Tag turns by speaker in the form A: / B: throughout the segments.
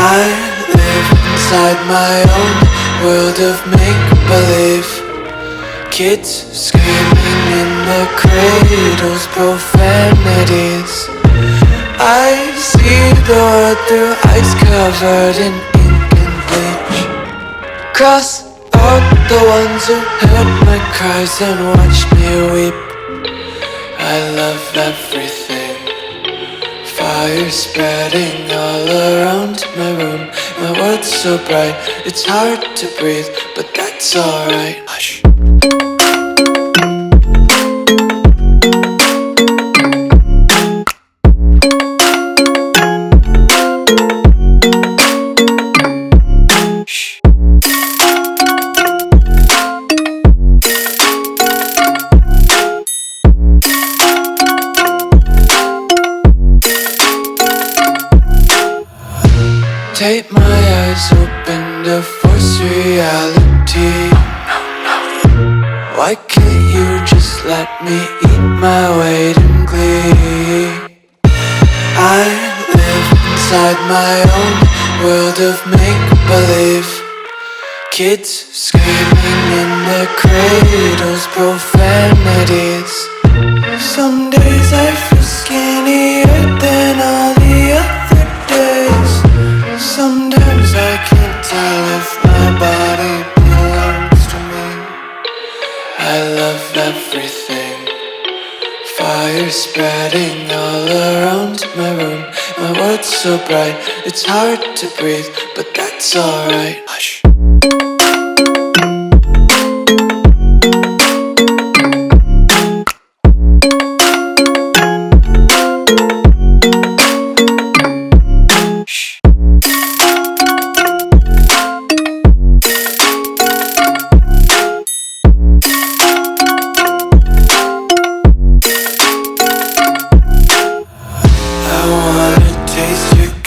A: I live inside my own world of make-believe. Kids screaming in the cradles, profanities. I see the world through ice covered in ink and bleach. Cross out the ones who heard my cries and watched me weep. I love everything. Fire spreading all around my room. My world's so bright, it's hard to breathe, but that's alright. Hush. Take my eyes open to force reality. Why can't you just let me eat my weight in glee? I live inside my own world of make-believe. Kids screaming in their cradles, profanities. Some days I feel skinnier than all the other days. Sometimes I can't tell if my body belongs to me. I love everything. Fire spreading all around my room. My world's so bright, it's hard to breathe, but that's alright. Hush.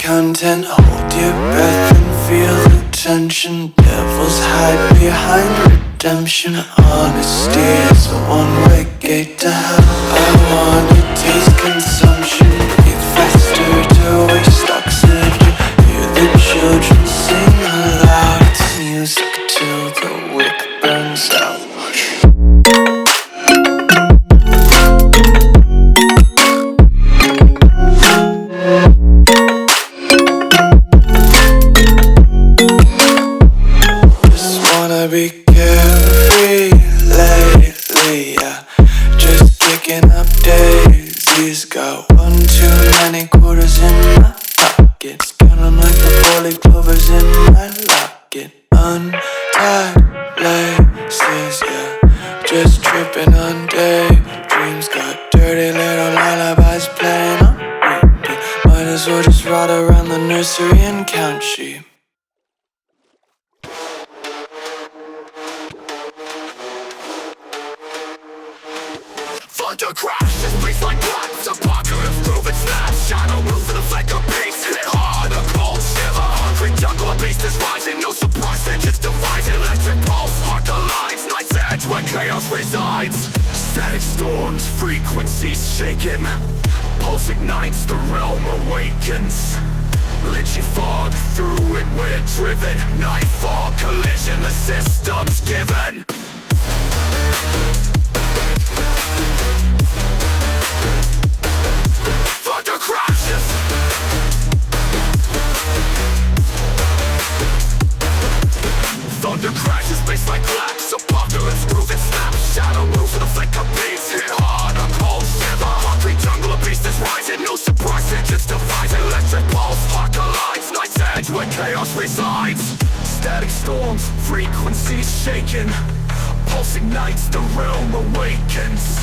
A: Content, hold your breath and feel the tension. Devils hide behind redemption. Honesty is a one-way gate to hell. I wanna taste consumption. Breathe faster to waste oxygen. Hear the children sing aloud. It's music till the wick burns out. Be carefree lately, yeah. Just kicking up daisies. Got one too many quarters in my pockets. Count 'em like the 4-leaf clovers in my locket. Untied laces, yeah. Just tripping on daydreams. Got dirty little lullabies playing on repeat. Might as well just ride around the nursery and count sheep.
B: Thunder crashes, breeze like blacks. Apocalypse groove and snap. Shadow moves to the flank of peace. Hit hard, a cold shiver. Hungry jungle beast is rising. No surprise, they're just devising. Electric pulse, heart aligns. Night's edge where chaos resides. Static storms, frequencies shaken. Pulse ignites, the realm awakens. Lynchy fog, through it we're driven. Nightfall, collision, the system's given. Thunder crashes. Thunder crashes, bass like glass. Apocalypse groove and snap. Shadow moves with a flick of beats. Hit hard, a cold shiver. Hungry jungle, a beast is rising. No surprise, it just defies. Electric pulse, heart collides. Night's edge where chaos resides. Static storms, frequencies shaken. Pulse ignites, the realm awakens.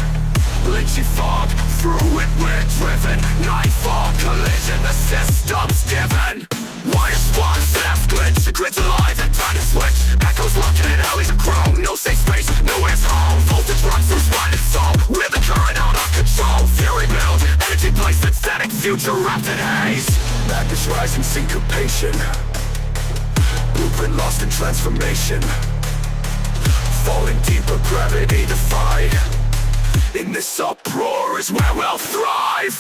B: Lynchy fog, through it we're driven. Nightfall, collision, the system's given. Wire sparks, snaps, glitch. The grid's alive and time to switch. Echoes locking in alleys of chrome. No safe space, nowhere's home. Voltage runs through spine and soul. With the current out of control. Fury build, energy placed in static. Future wrapped in haze. Madness rising, syncopation. Blueprint lost in transformation. Falling deeper, gravity defied. In this uproar is where we'll thrive.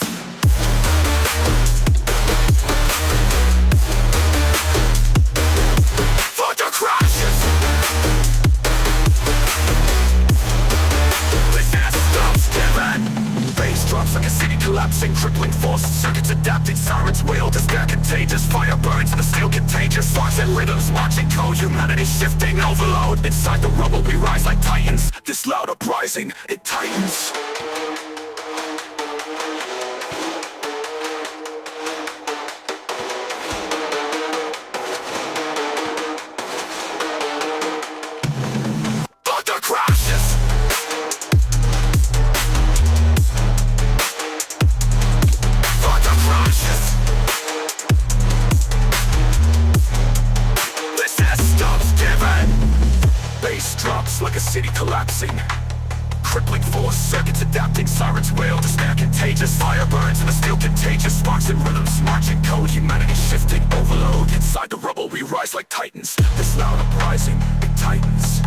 B: contagious. Fire burns and the steel contagious. Sparks and rhythms, marching code. Humanity shifting, overload. Inside the rubble we rise like titans. This loud uprising, it tightens. Thunder crashes. Thunder crashes. The system's given. Bass drops like a city collapsing. Crippling force, circuits adapting. Sirens wail, despair contagious. Fire burns and the steel contagious. Sparks and rhythms, marching code. Humanity shifting, overload. Inside the rubble we rise like titans. This loud uprising, it tightens.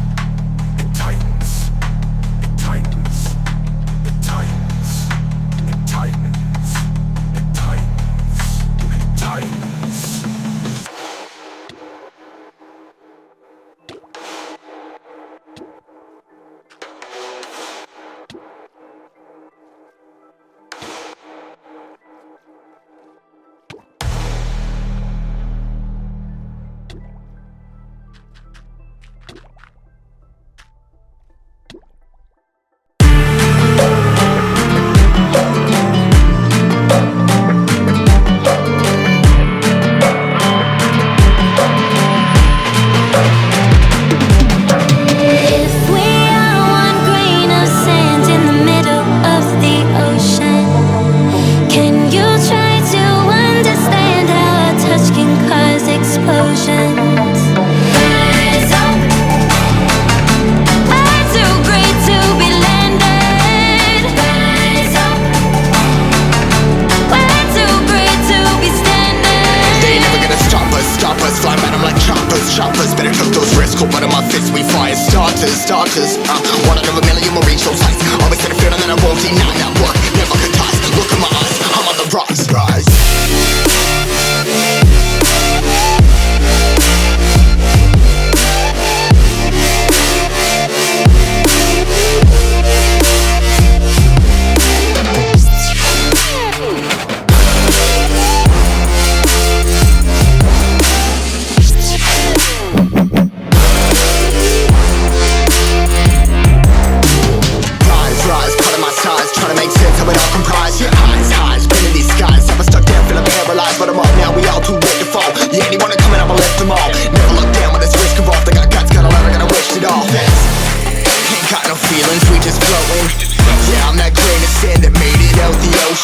B: It tightens. It tightens. It tightens. It tightens. It tightens. It tightens.
C: Starters, one out of a million will reach those heights. Always had a feeling that I won't deny that work. Never could ties. Look in my eyes, I'm on the rise.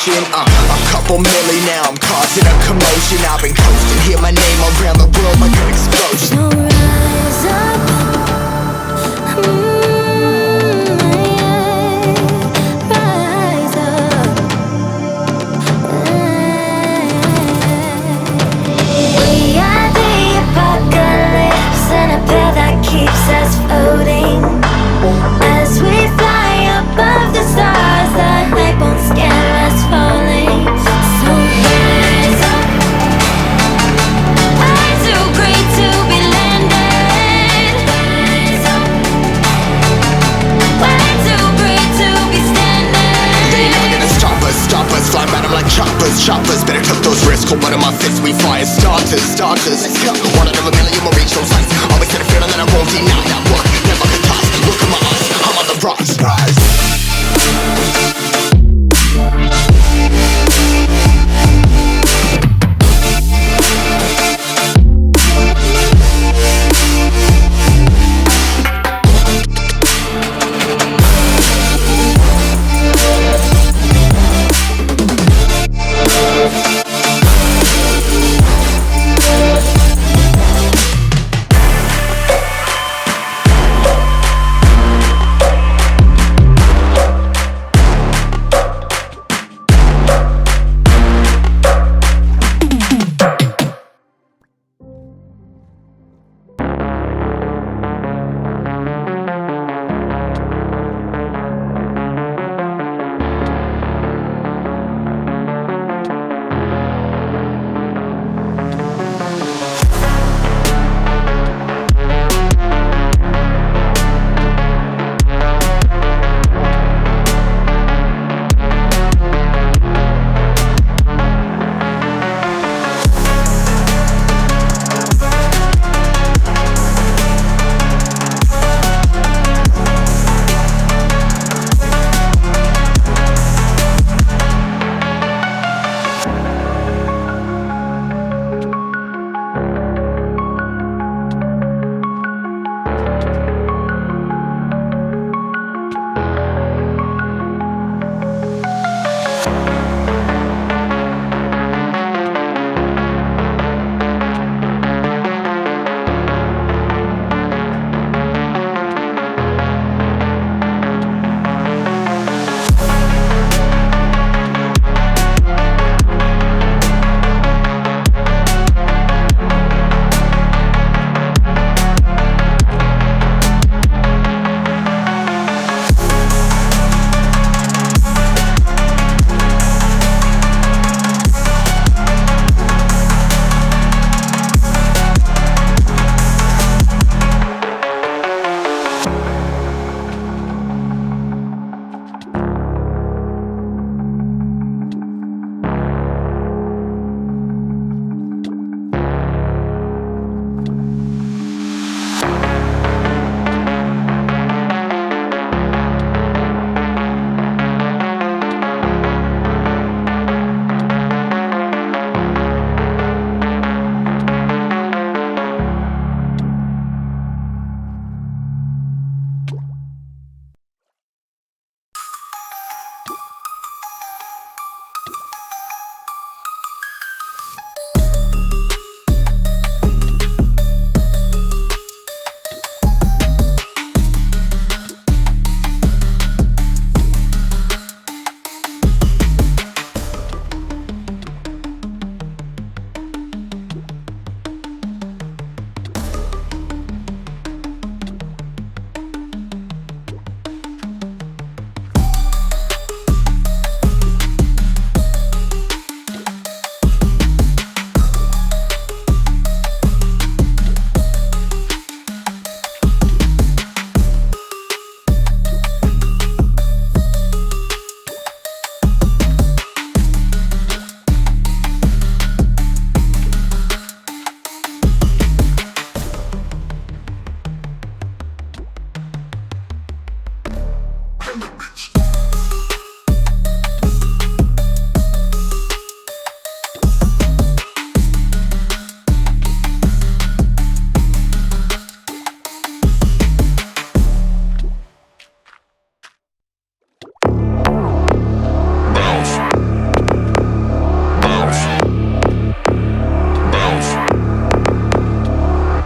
C: A couple milli now, I'm causing a commotion. I've been coasting, hear my name around the world like an explosion.
D: So rise up, rise up. We are the apocalypse, and a pill that keeps us floating. As we fly above the stars, the hype won't scare us falling. So rise up. I'm too great to be landed. Rise up. Way too great to be standing.
C: They ain't never gonna stop us. Fly at 'em like choppers. Better cut those risks. Hold one of my fists, we fire starters. Let's go. One out of a million will reach those heights. Always had a feeling that I won't deny that work. Never could ties. Look in my eyes, I'm on the rise.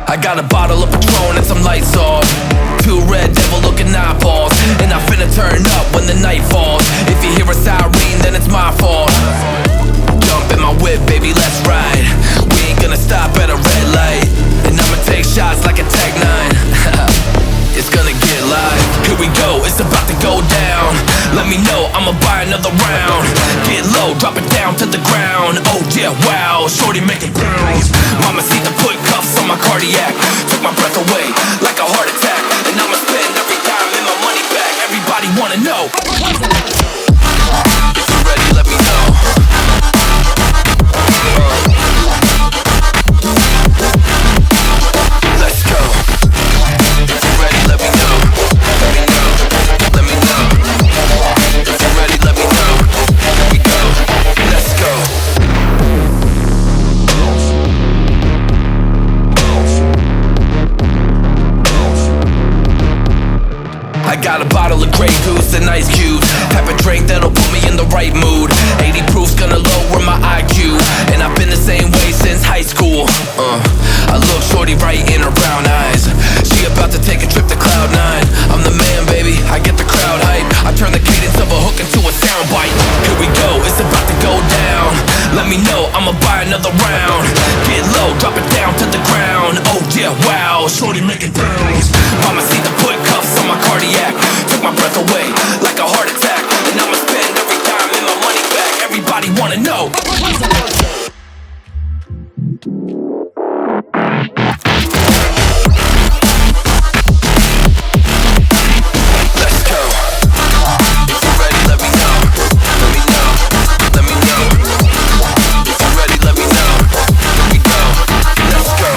B: I got a bottle of Patron and some lights off. Two red devil looking eyeballs, and I finna turn up when the night falls. If you hear a siren, then it's my fault. Jump in my whip, baby, let's ride. We ain't gonna stop at a red light, and I'ma take shots like a Tech 9. It's gonna get live. Here we go, it's about to go down. Let me know, I'ma buy another round. Get low, drop it down to the ground. Oh yeah, wow, shorty making pounds. Mama see the put cuffs on my cardiac. Took my breath away like a heart attack. And I'ma spend every dime and my money back. Everybody wanna know. If you're ready, let me know. Let's go. If you're ready, let me know. Let me know. Let me know. If you're ready, let me know. Here we go. Let's go. I got a bottle of Grey Goose and ice cubes. Have a drink that'll put me in the right mood. 80 proof's gonna lower my IQ, and I've been the same way since high school. I look shorty right in her brown eyes. She about to take a trip to Cloud 9. I'm the man, baby, I get the crowd hype. I turn the cadence of a hook into a soundbite. Here we go, it's about to go down. Let me know, I'ma buy another round. Get low, drop it down to the ground. Oh yeah, wow, shorty making pounds. Mama see the put cuffs on my cardiac. Took my breath away like a heart attack. And I'ma spend every dime and my money back. Everybody wanna know. Let's go. If you're ready, let me know. Let me know. Let me know. If you're ready, let me know. Here we go. Let's go.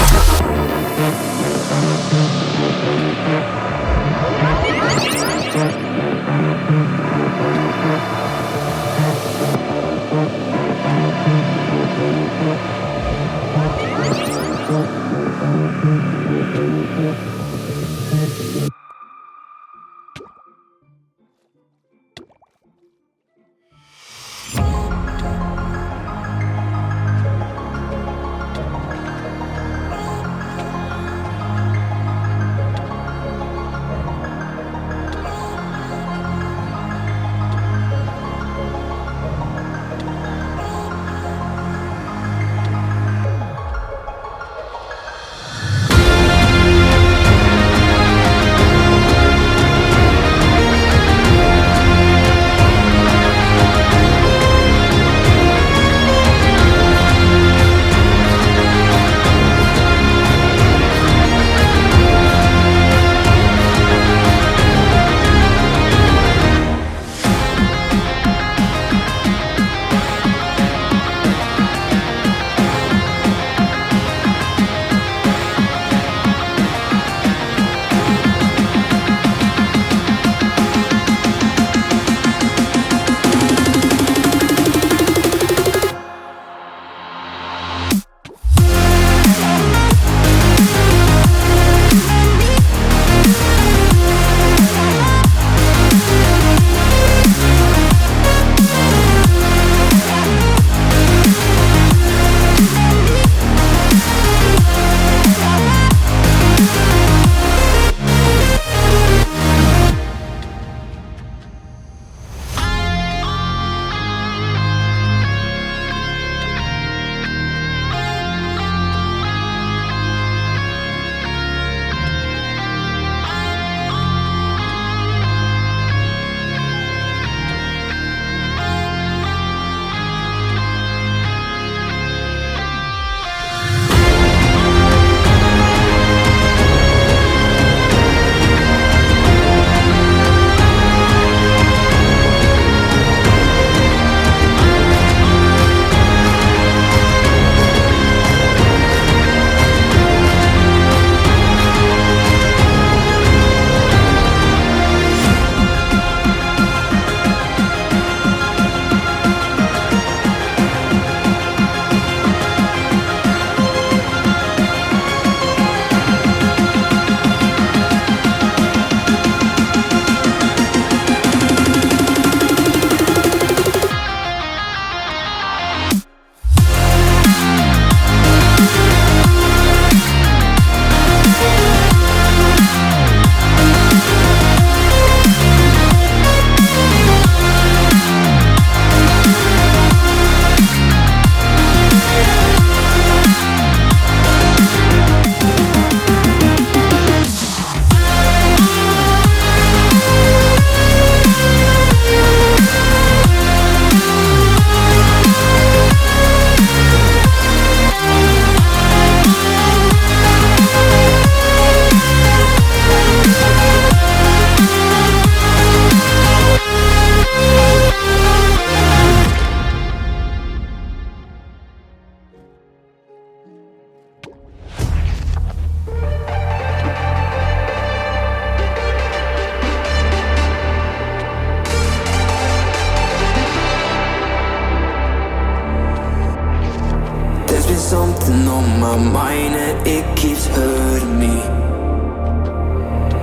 A: on my mind and it keeps hurting me.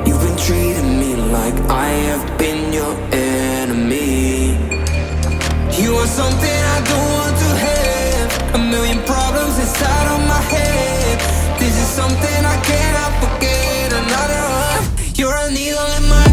A: You've been treating me like I have been your enemy. You are something I don't want to have, a million problems inside of my head. This is something I cannot forget. Another one, you're a needle in my.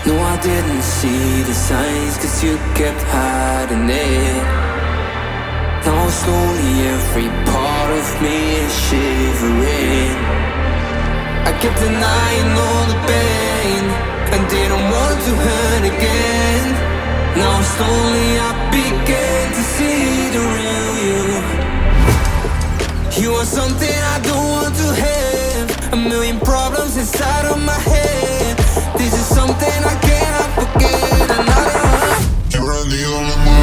A: No, I didn't see the signs, cause you kept hiding it. Now slowly every part of me is shivering. I kept denying all the pain and didn't want to hurt again. Now slowly I began to see the real you. You are something I don't want to have, a million problems inside of my head. This is something I cannot forget. Another one.
C: You're a needle in my.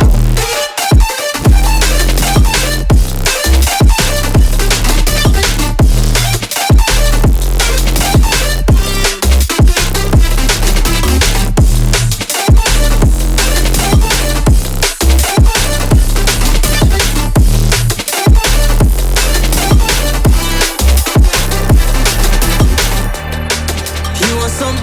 A: You are something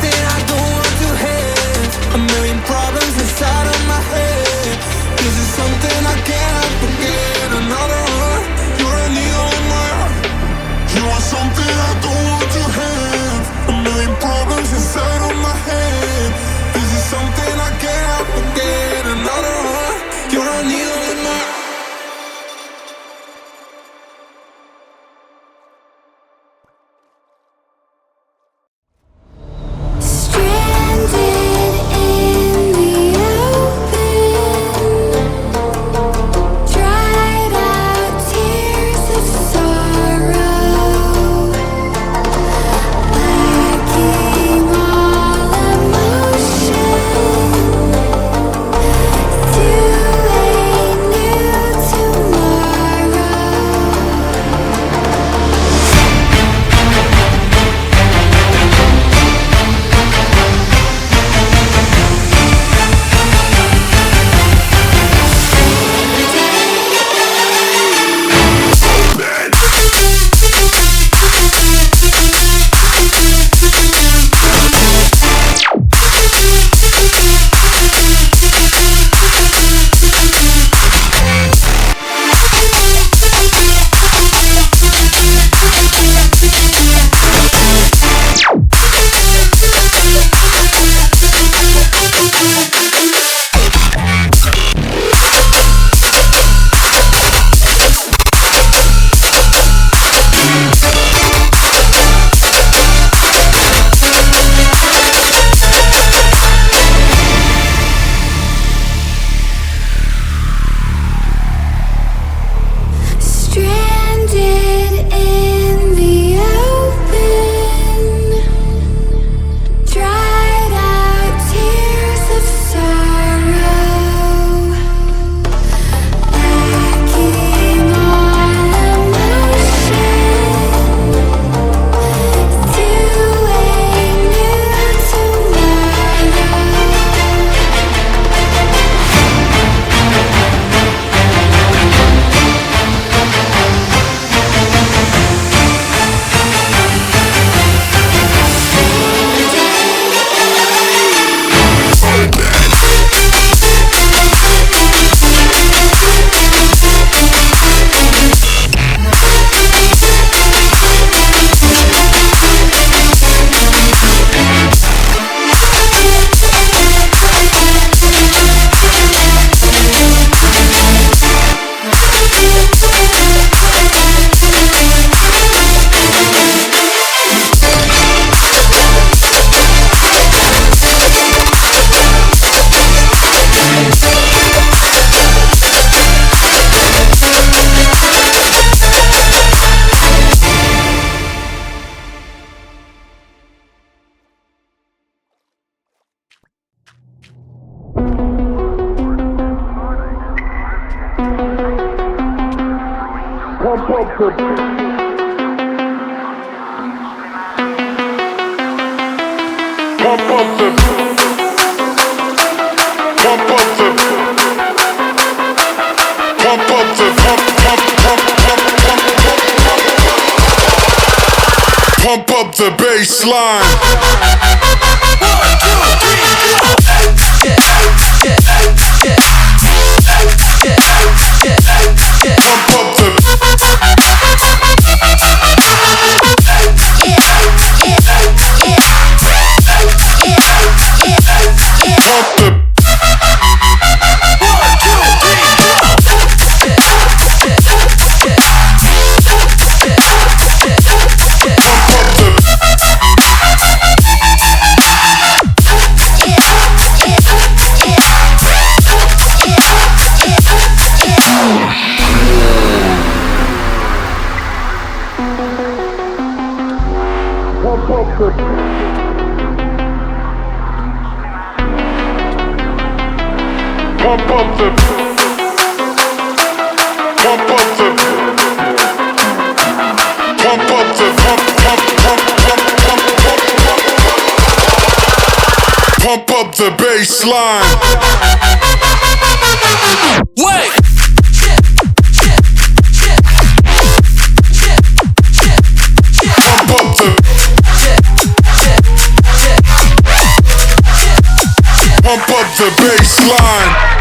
B: Pump up the bass line. Pump up the bass line. Wait. Pump up the. Pump up the bass line.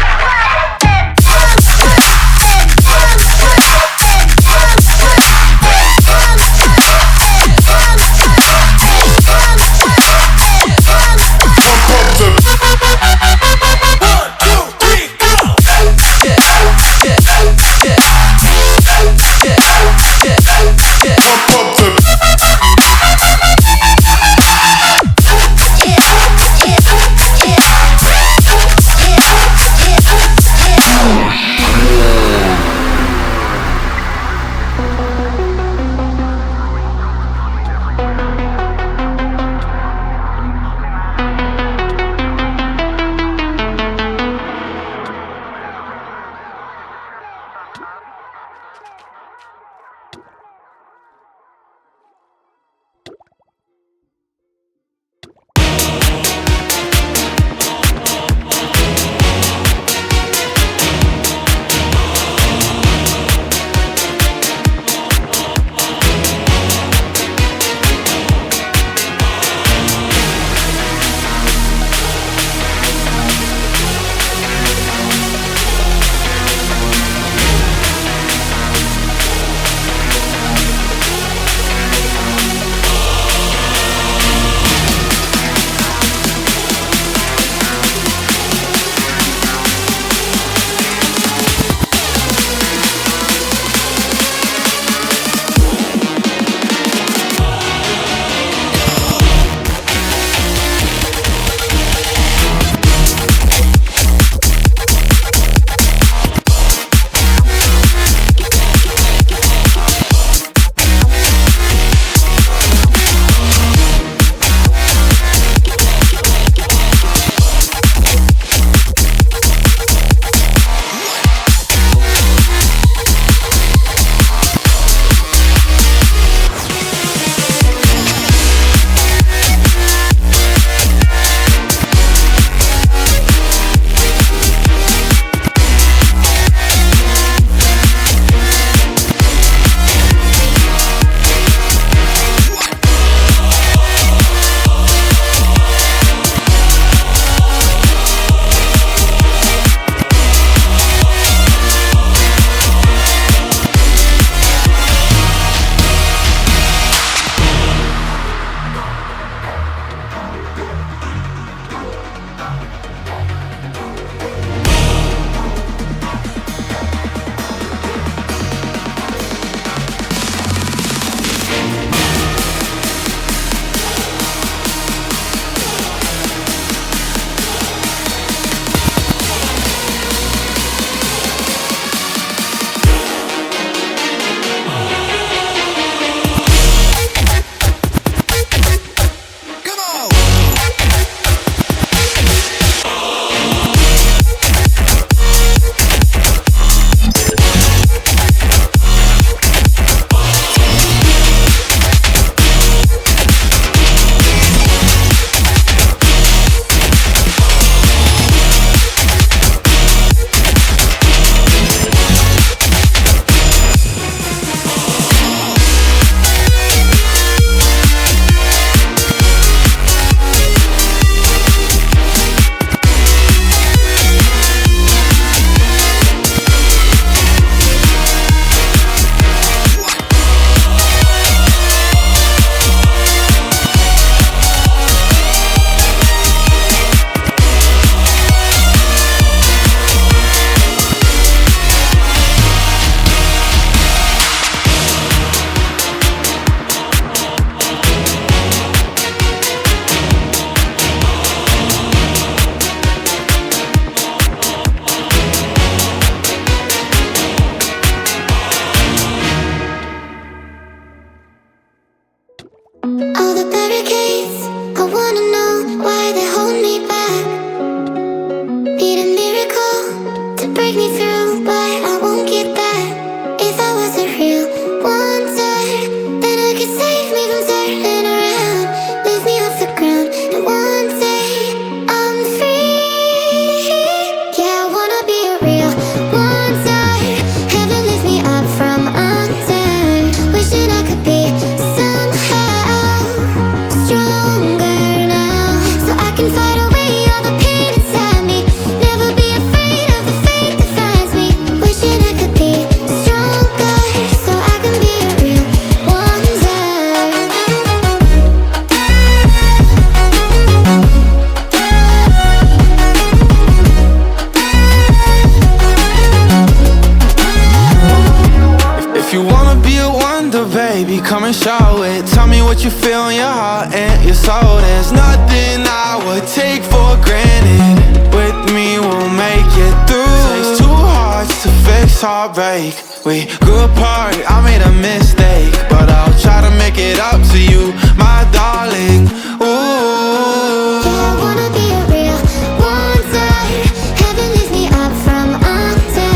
A: and show it. Tell me what you feel in your heart and your soul. There's nothing I would take for granted. With me we'll make it through. Takes two hearts to fix heartbreak. We grew apart, I made a mistake, but I'll try to make it up to you, my darling. Ooh.
D: Yeah, I wanna be a real one day. Heaven leaves me up from under.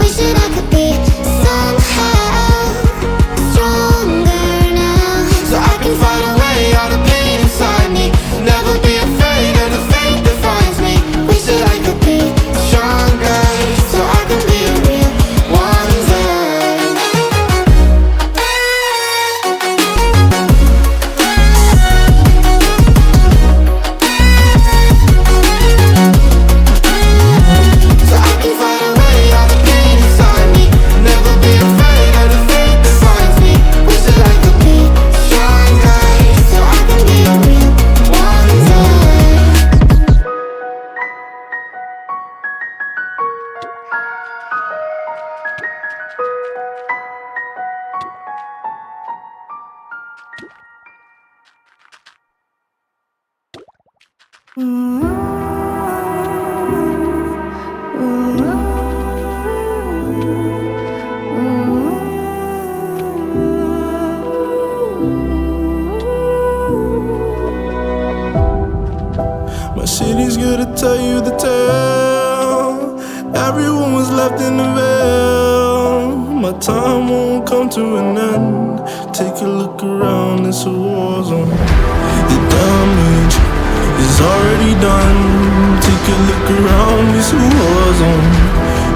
D: Wishing I could be somehow stronger now,
A: So I can fight away all the pain inside me. Never be afraid of the fate that finds me. Wish that I could be stronger, so I can be a real one day. So I can fight away all the pain inside me. Never be afraid of the fate that finds me. Wish that I could be stronger, so I can be a real one day.
E: My city's good to tell you the tale. Everyone was left in the veil. My time won't come to an end. Take a look around, it's a war zone. The damage is already done. Take a look around, it's a war zone.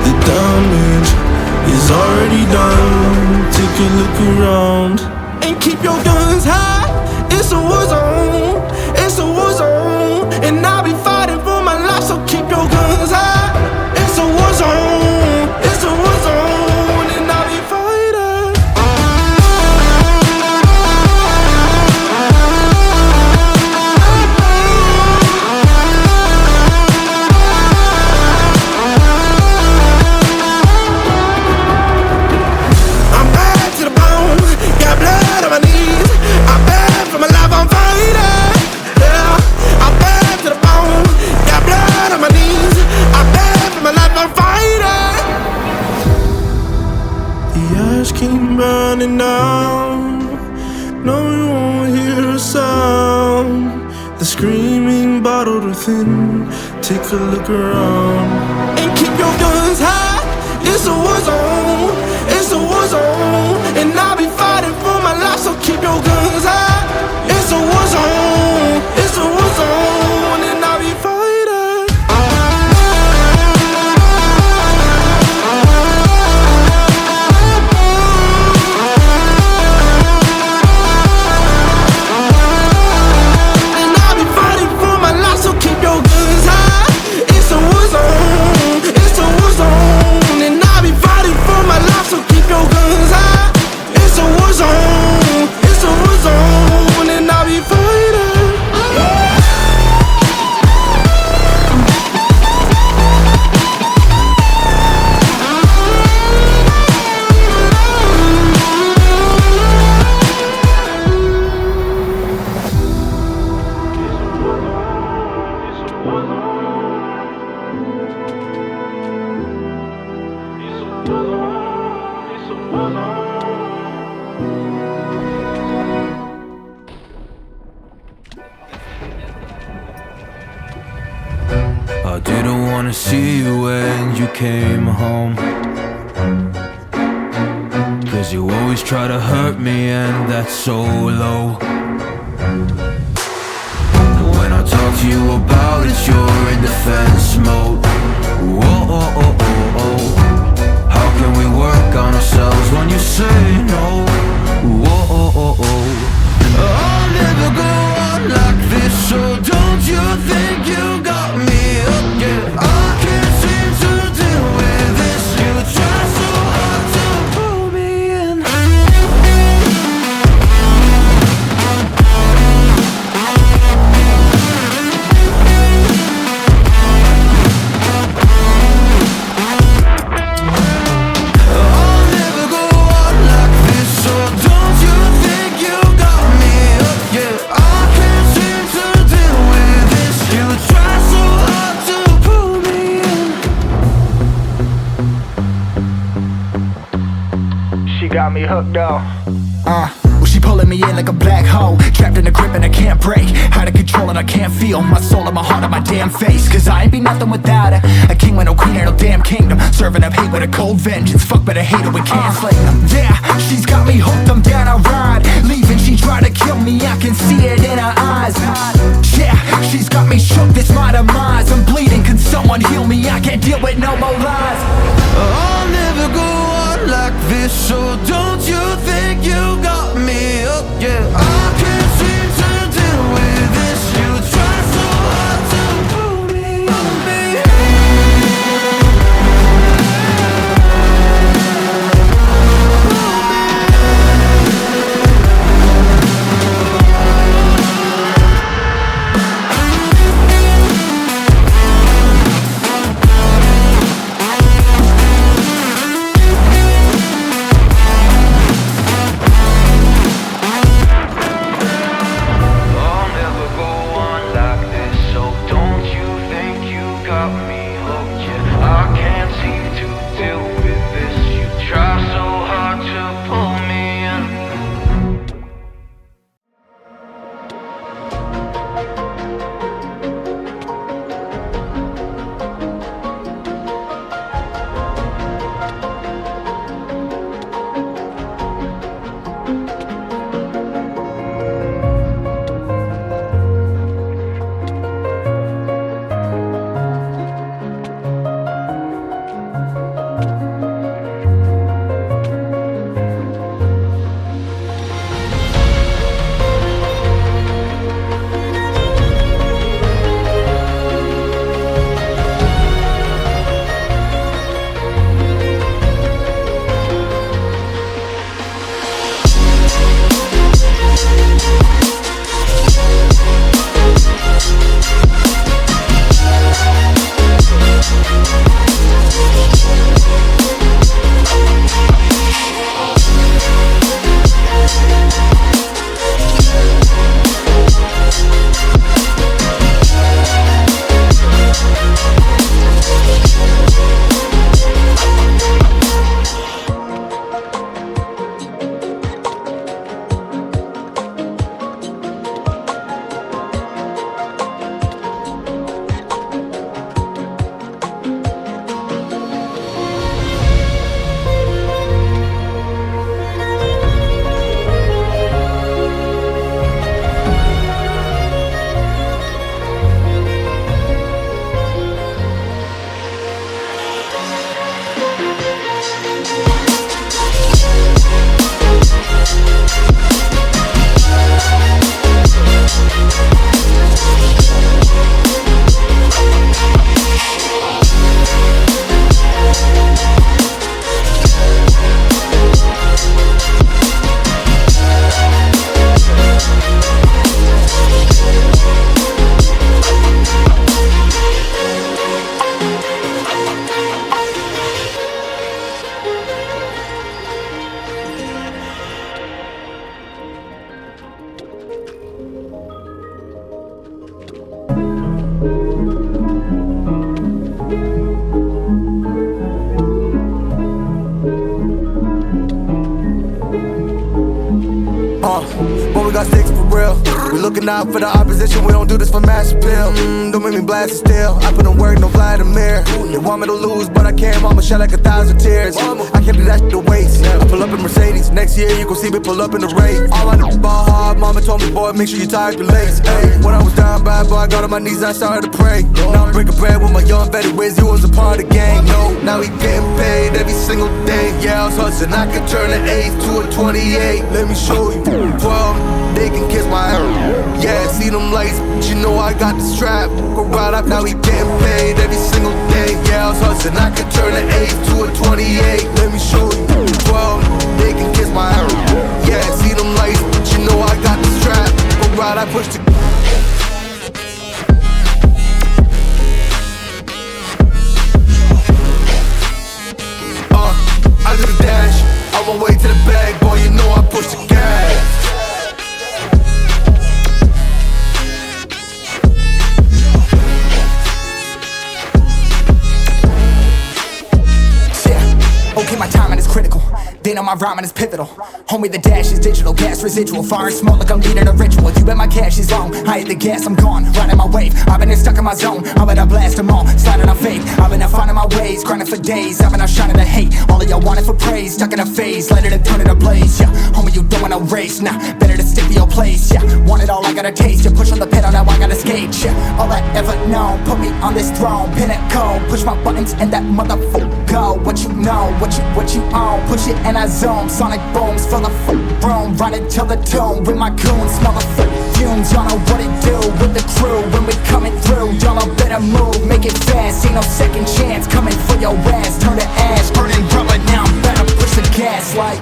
E: The damage is already done. Take a look around and keep your guns high. It's a war zone. It's a war zone, and I'll be fighting for my life. So keep your guns high. It's a war zone. It's a war zone, and I'll be fighting. I'm bad to the bone, got blood on my knees. I'm bad for my life, I'm fighting. Yeah, I'm bad to the bone, got blood on my knees. I'm bad for my life, I'm fighting. The ash keep burning down. No one won't hear a sound. The screaming bottled within. Take a look around and keep your guns high. It's a war zone. It's a war zone, and I'll be fighting for my life. So keep your guns high. It's a war zone. It's a war zone, and I'll be fighting. And I'll be fighting for my life. So keep your guns high. It's a war zone. It's a war zone, and I'll be fighting for my life. So keep your guns high. It's a war zone. It's a war zone, and I'll be fighting.
A: I didn't wanna see you when you came home, 'cause you always try to hurt me, and that's so low. And when I talk to you about it, you're in defense mode. Whoa, oh, oh, oh, oh. How can we work on ourselves when you say no? Whoa, oh, oh, oh. I'll never go on like this, so don't you think you got me again? I can't seem to deal with this. You try so hard to pull me in. I'll never go on
F: She got me hooked though.
C: Well, she pulling me in like a black hole, trapped in a grip and I can't break. Out of control and I can't feel my soul and my heart on my damn face. Cause I ain't be nothing without her. A king with no queen and no damn kingdom. Serving up hate with a cold vengeance. Fuck but I hate her, we can't slay them. Yeah, she's got me hooked, I'm down, I ride. Leaving, she tried to kill me, I can see it in her eyes. Yeah, she's got me shook, this my demise. I'm bleeding, can someone heal me? I can't deal with no more lies.
E: I'll never go on like this, so don't you think you got me up, yeah. I can't seem to deal with this. You try so hard to pull me on me. But we got sticks for real. We looking out for the opposition, we don't do this for mass appeal. Don't make me blast it still. I put in work, no Vladimir. They want me to lose, but I can't. Mama shed like 1,000 tears. I can't do that shit to waste. I pull up in Mercedes. Next year you gon' see me pull up in the Wraith. All I know ball hard. Mama told me, boy, make sure you tie up your legs. Hey, when I was down bad, boy, I got on my knees and I started to pray. Now I'm breaking bread with my young vet. Wiz, you was a part of the gang. No, now he getting paid every single day. Yeah, I was hustling. I could turn an 8 to a 28. Let me show you. 12, they can kiss my hair. Yeah, see them lights, but you know I got the strap. Go right up, now he getting paid every single day. Yeah, I was hustling. I could turn an 8 to a 28. Let me show you. 12, they can kiss my hair. Yeah, see them lights, but you know I got the strap. Go right, I push the. I do the dash, on my way to the bag, boy, you know I push the gas. Yeah, okay, my timing is critical. They know
C: my rhyming is pivotal. Homie, the dash is digital, gas residual. Fire and smoke like I'm leading a ritual. You bet my cash is long, I hit the gas, I'm gone, riding my wave. I've been stuck in my zone, I bet I blast them all, sliding on faith. I've been out finding my ways, grinding for days. I've been out shining the hate, all of y'all wanted for praise. Stuck in a phase, let it and turn it ablaze. Yeah, homie, you don't want no race, nah, better to stick to your place. Yeah, want it all, I gotta taste. You push on the pedal, now I gotta skate. Yeah, all I ever known, put me on this throne, pinnacle. Push my buttons and that motherfucker go. What you know, what you own. Push it and I zone, sonic booms, fill the room. Run it till the tomb with my goons, smell the fumes. Y'all know what it do with the crew when we coming through. Y'all know better move, make it fast. Ain't no second chance coming for your ass. Turn to ash, burning rubber. Now I'm better push the gas like.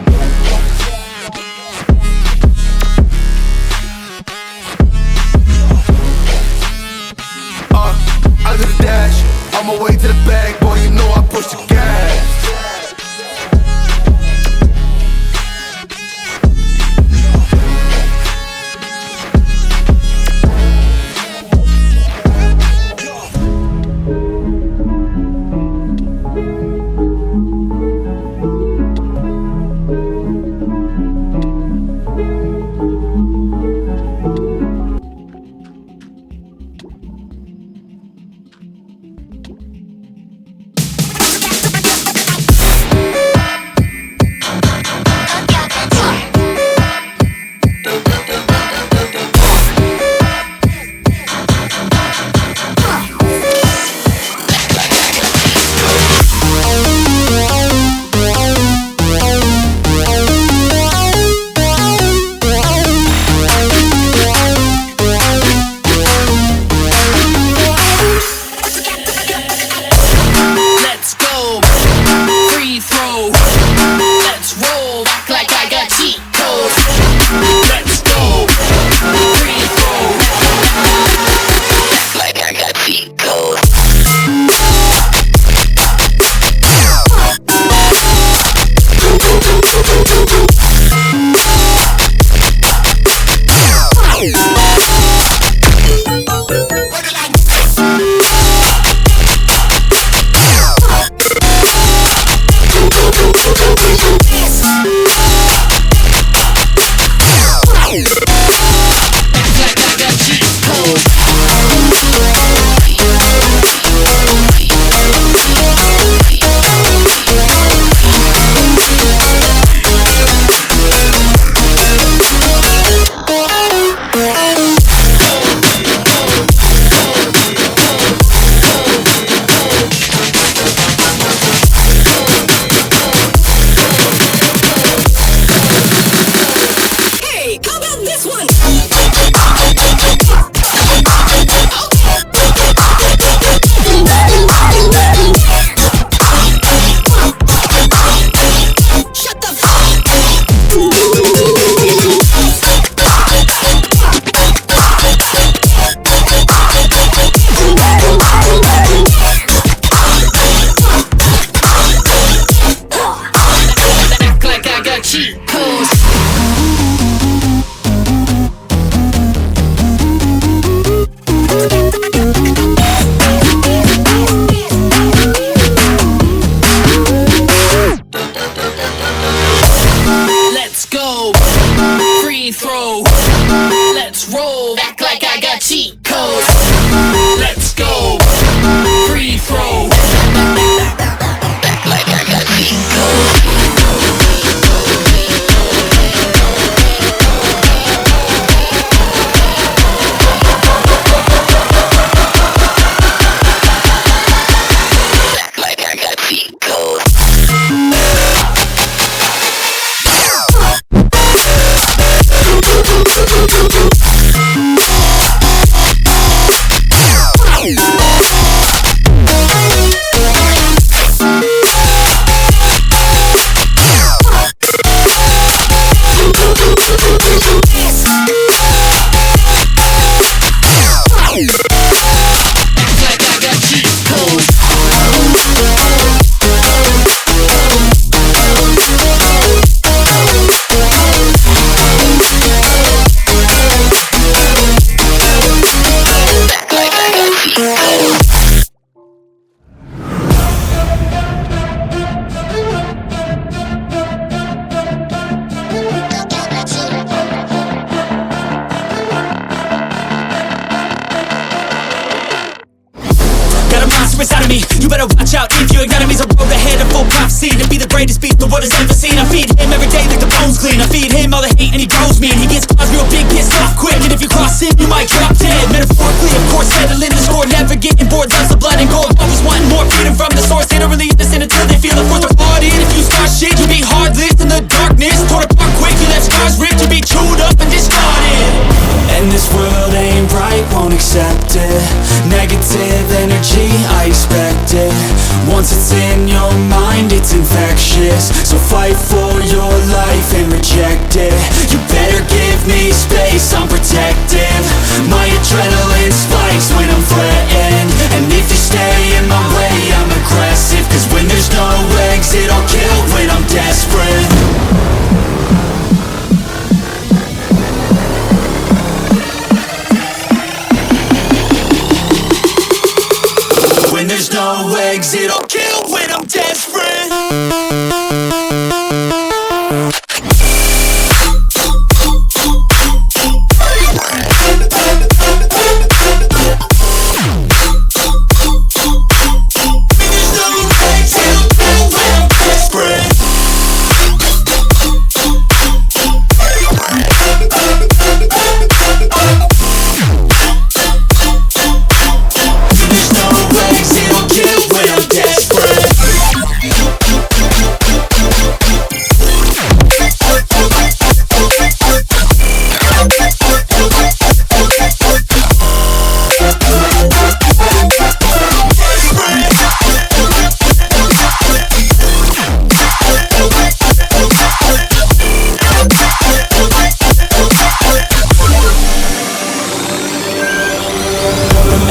B: I did a dash, on my way to the bag, boy, you know I push the gas.
F: seed to be the greatest beast the world has ever seen. I feed him every day like the bones clean. I feed him all the hate and he grows me. And he gets cause real big, gets off quick. And if you cross him, you might drop dead. Metaphorically, of course, settling the score. Never getting bored, loves the blood and gold. Always wanting more freedom from the source. They don't really listen until they feel it forced apart. And if you start shit, you'll be heartless in the darkness. Torn apart quick, you left scars ripped. You'll be chewed up and discarded.
A: And this world ain't right, won't accept it. Negative energy, I expect it. Once it's in your mind, it's infectious. So fight for your life and reject it. You better give me space, I'm protective. My adrenaline spikes when I'm threatened. And if you stay in my way, I'm aggressive. Cause when there's no exit, I'll kill when I'm desperate. When there's no exit, I'll kill when I'm desperate.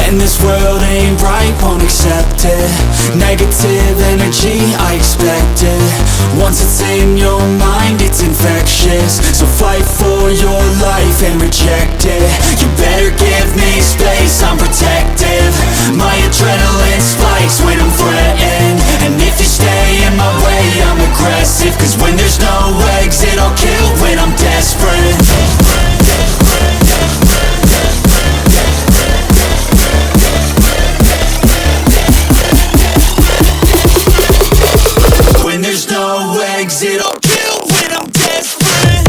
A: And this world ain't right, won't accept it. Negative energy, I expect it. Once it's in your mind, it's infectious. So fight for your life and reject it. You better give me space, I'm protective. My adrenaline spikes when I'm threatened. And if you stay in my way, I'm aggressive. Cause when there's no exit, I'll kill when I'm desperate. When there's no exit, I'll kill when I'm desperate.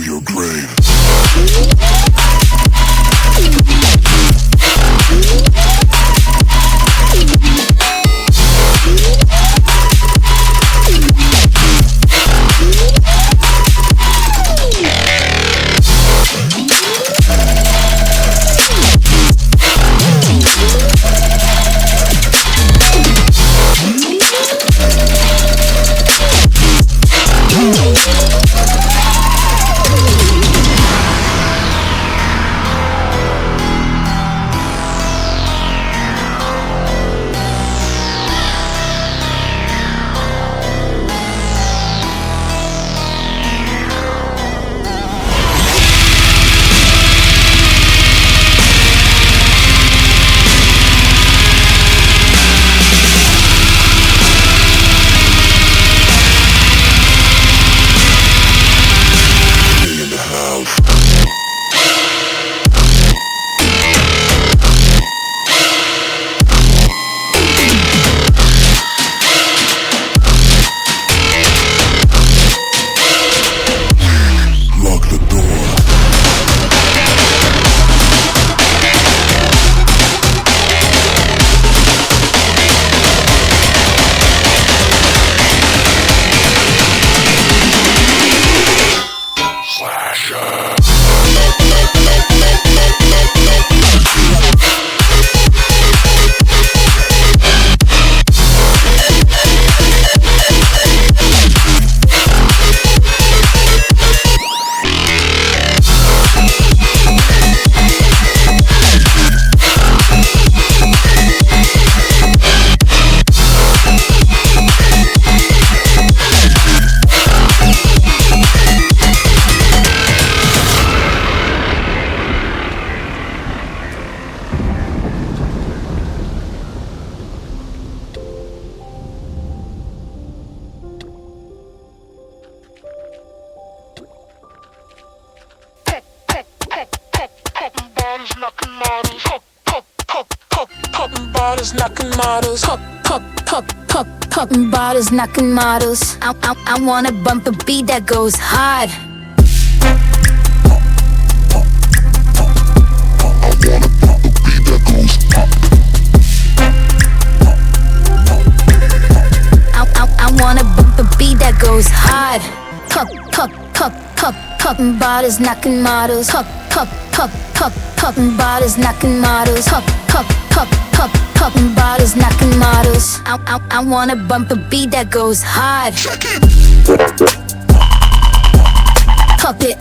B: your grave.
D: Popping bottles, knocking models. I wanna bump a beat that goes hard. I wanna bump a beat that goes hard. Popping bottles, knocking models. Popping bottles, knocking models. Popping bottles, knocking models. I wanna bump a beat that goes hard. Pop it.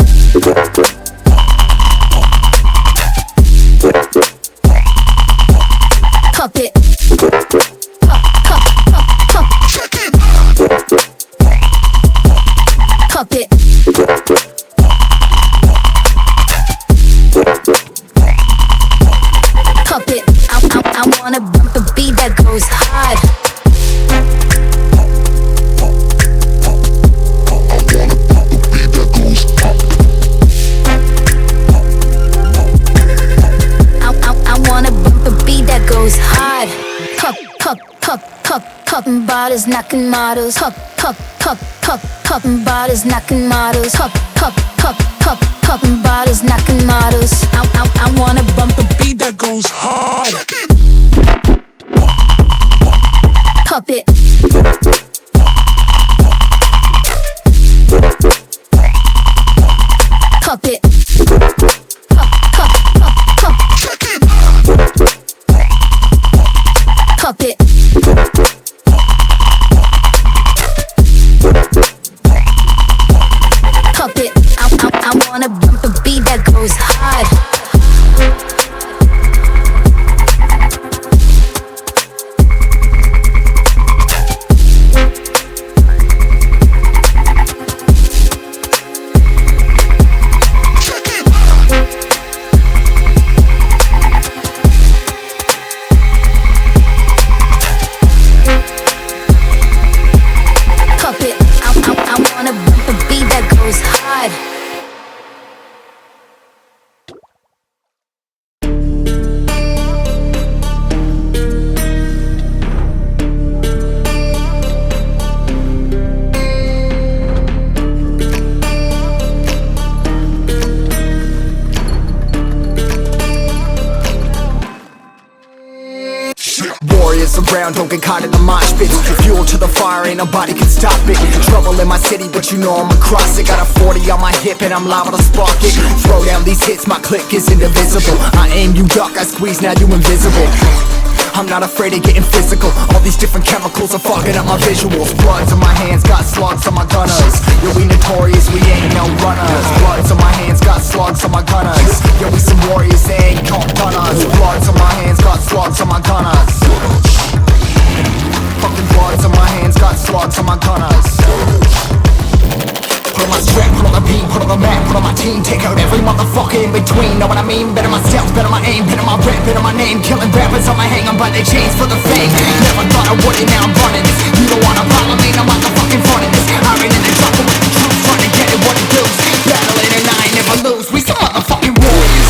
D: Pop it. Pop it. Pop it. I wanna bump a beat that goes hard. I wanna bump a beat that goes hard. Popping bottles, knocking models. Popping bottles, knocking models. Popping bottles, knocking models. I wanna bump a beat that goes hard. Pop it. Pop it. Pop it. Pop it. I wanna bump a beat that goes hard. I wanna bump a beat that goes hard.
C: ground, don't get caught in the mosh pit. Fuel to the fire, ain't nobody can stop it. Trouble in my city, but you know I'm across it. Got a 40 on my hip and I'm liable to spark it. Throw down these hits, my click is indivisible. I aim, you duck, I squeeze, now you invisible. I'm not afraid of getting physical. All these different chemicals are fogging up my visuals. Bloods on my hands, got slugs on my gunners. Yo, we notorious, we ain't no runners. Bloods on my hands, got slugs on my gunners. Yo, we some warriors, they ain't gon' run us. Bloods on my hands, got slugs on my gunners. Fucking bloods on my hands, got slugs on my gunners. Put on my strap, put on the beat, put on the map, put on my team. Take out every motherfucker in between. Know what I mean? Better my stealth, better my aim, better my rap, better my name. Killing rappers on my hang on by their chains for the fame. Never thought I would it, now I'm running this. You don't wanna follow me, no motherfucking front of this. I ran in the jungle with the troops, trying to get it what it does. Battling and I ain't never lose, we some motherfucking warriors.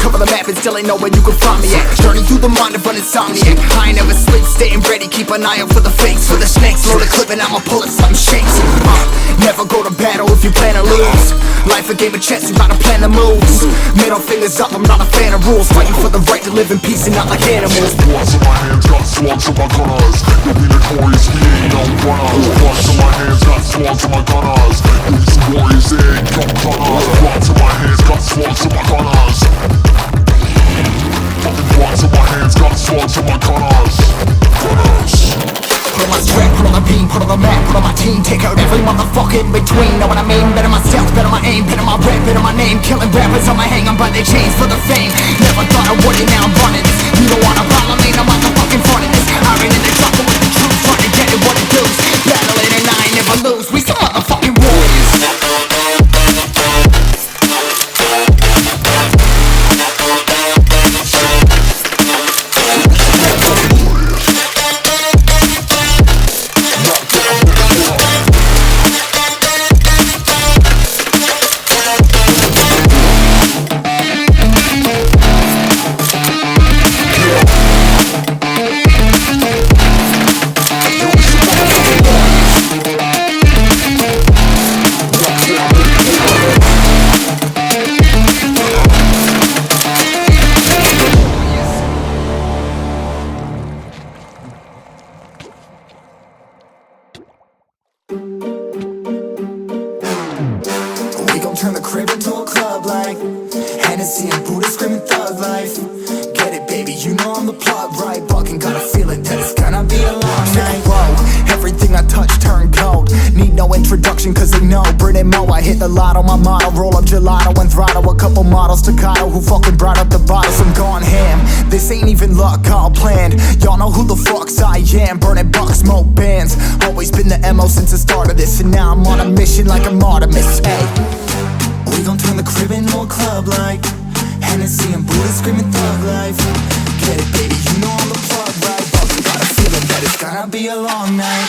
C: Cover the map and still ain't know where you can find me at. Journey through the mind of an insomniac. I ain't never sleep, staying ready, keep an eye out for the fakes. For the snakes, load a clip and I'ma pull it, something shakes. Never go to battle if you plan to lose. Life a game of chess, you gotta plan the moves. Middle fingers up, I'm not a fan of rules. Fighting for the right to live in peace and not like animals.
B: Bloods in my hands, got slugs in my gunners. You'll be notorious, we ain't no runners. Bloods in my hands, got slugs in my gunners. We some warriors, they ain't gon' run us. Bloods in my hands, got slugs in my gunners. Fucking bloods in my hands, got slugs in my gunners.
C: Put on my strap, put on the beam, put on the map, put on my team. Take out every motherfucker in between. Know what I mean? Better my stealth, better my aim, better my rap, better my name. Killing rappers on my hang on by their chains for the fame. Never thought I would it, now I'm running this. You don't wanna follow me, no motherfucking front of this. I ran in the jungle with the troops, trying to get it what it does. Battling and I ain't never lose, we some motherfucking warriors. We gon' turn the crib into a club like Hennessy and Buddha screaming thug life. Get it, baby, you know I'm the plug, right? Fucking got a feeling that it's gonna be a long night. Whoa, everything I touch turn cold. Need no introduction cause they know Brit and Mo, I hit the lotto, my motto. Roll up gelato and throttle a couple models staccato who fucking brought up the bottles. I'm gone ham, this ain't even luck, all planned. Y'all know who the fucks I am. Burning bucks, smoke bands. Always been the MO since the start of this. And now I'm on a mission like I'm Artemis, hey. We gon' turn the crib into a club like Hennessy and Buddha screaming thug life. Get it, baby, you know I'm the plug, right? Fucking got a feeling that it's gonna be a long night.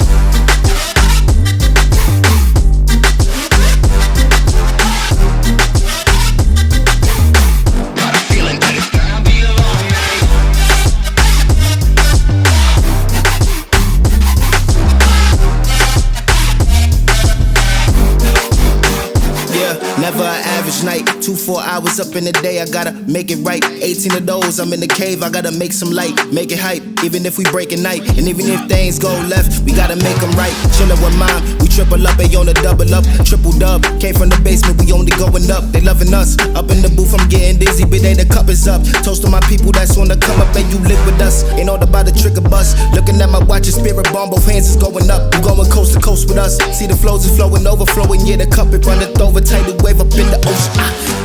G: Never an average night, 2-4 hours up in the day, I gotta make it right. 18 of those, I'm in the cave, I gotta make some light, make it hype. even if we break at night. And even if things go left, we gotta make them right. Chillin' with mine, we triple up, they on a double up. Triple dub, came from the basement, we only going up. They loving us, up in the booth, I'm getting dizzy, but they the cup is up. Toast to my people that's on the come up, and you live with us. Ain't all about the trigger bus. Looking at my watch, and spirit bomb, both hands is going up. You going coast to coast with us. See the flows is flowing, overflowing, yeah, the cup it runneth over. Tidal wave up in the ocean.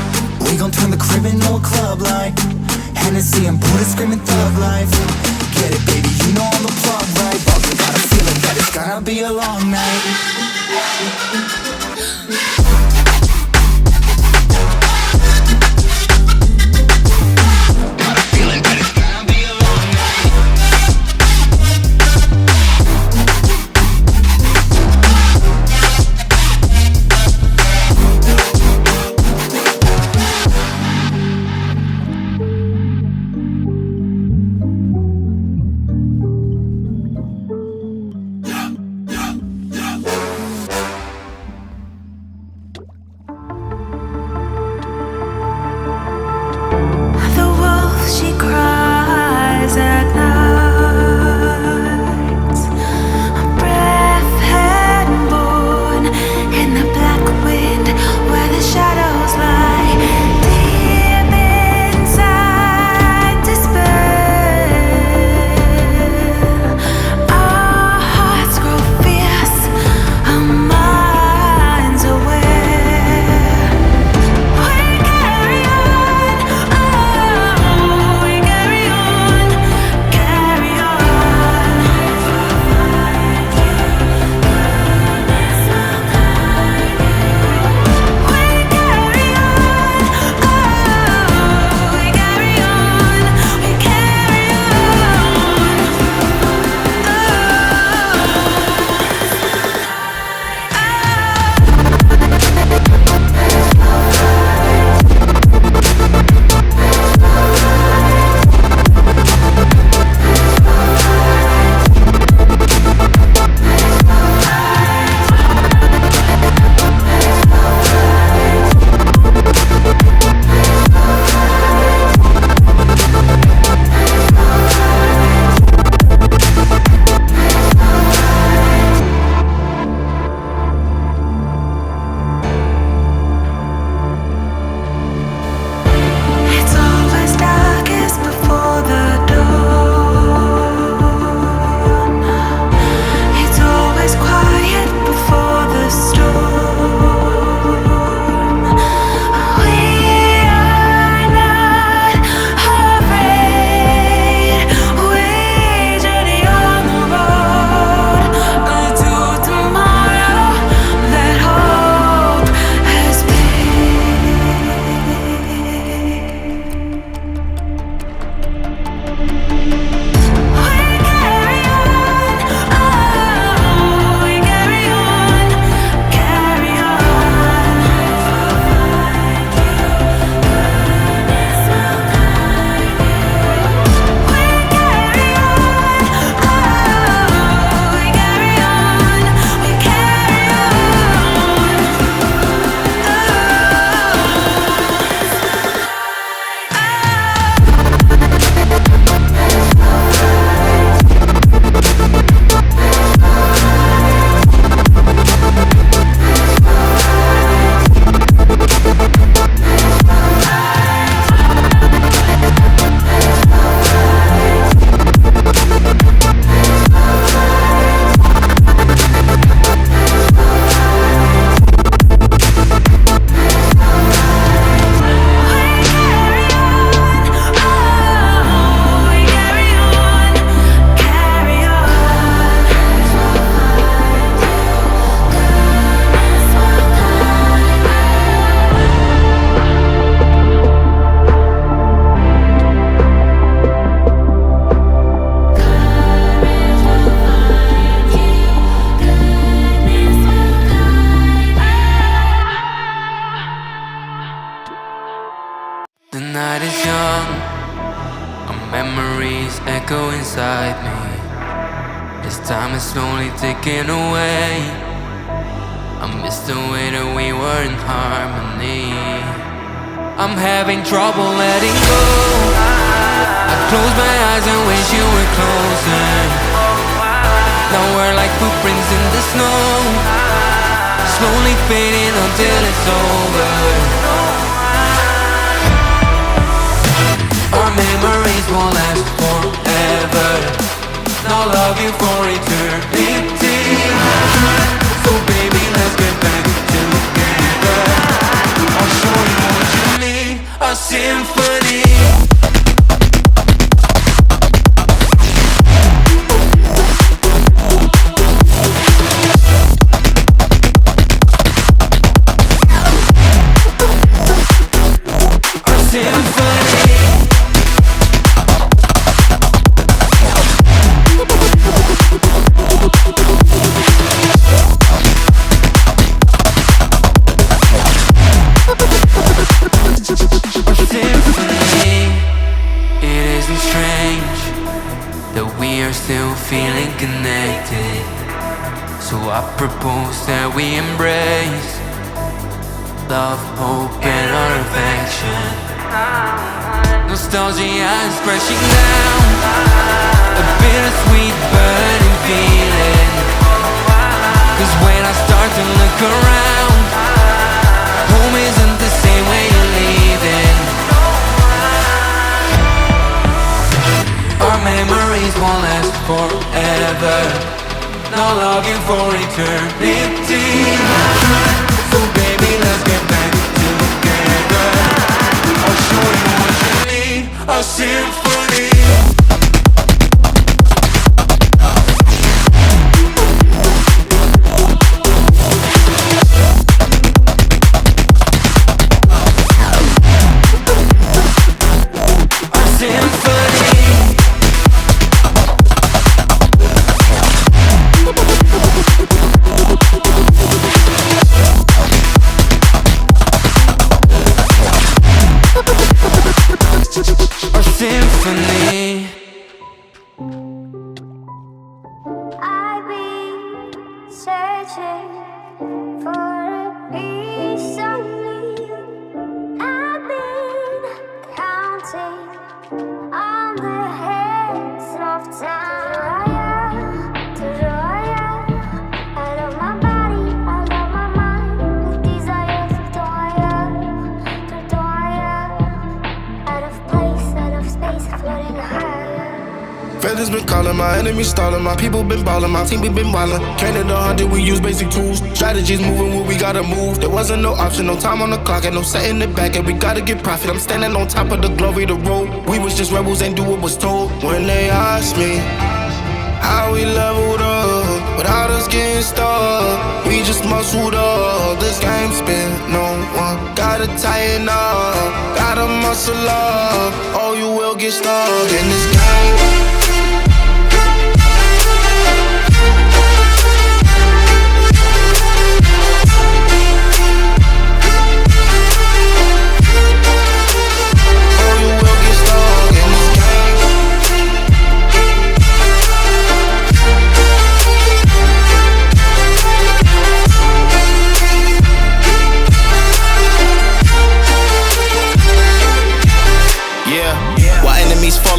H: We gon' turn the crib into a club like Hennessy and Buddha screaming thug life. Get it, baby, you know I'm the plug, right? But you gotta feel it that it's gonna be a long night.
A: memories echo inside me as time is slowly ticking away. I miss the way that we were in harmony. I'm having trouble letting go. I close my eyes and wish you were closer. Now we're like footprints in the snow, slowly fading until it's over. Our memories won't last forever. Now love you for eternity. So baby, let's get back together. I'll show you what you need, a symphony. Still feeling connected, so I propose that we embrace love, hope, and our affection. Nostalgia is crashing down, a bittersweet burning feeling. Cause when I start to look around, home isn't the same way you're leaving. Our memories won't last forever. Now love you for eternity. So baby, let's get back together. I'll show you what you need, a symphony.
E: Feathers been calling, my enemies stalling, my people been ballin', my team we been wildin'. Counted 100, we use basic tools. Strategies moving where we gotta move. There wasn't no option, no time on the clock, and no setting it back, and we gotta get profit. I'm standing on top of the glory, the road. We was just rebels, ain't do what was told. When they asked me how we leveled up, without us getting stuck, we just muscled up. This game spin, no one gotta tighten up, gotta muscle up, or you will get stuck in this game.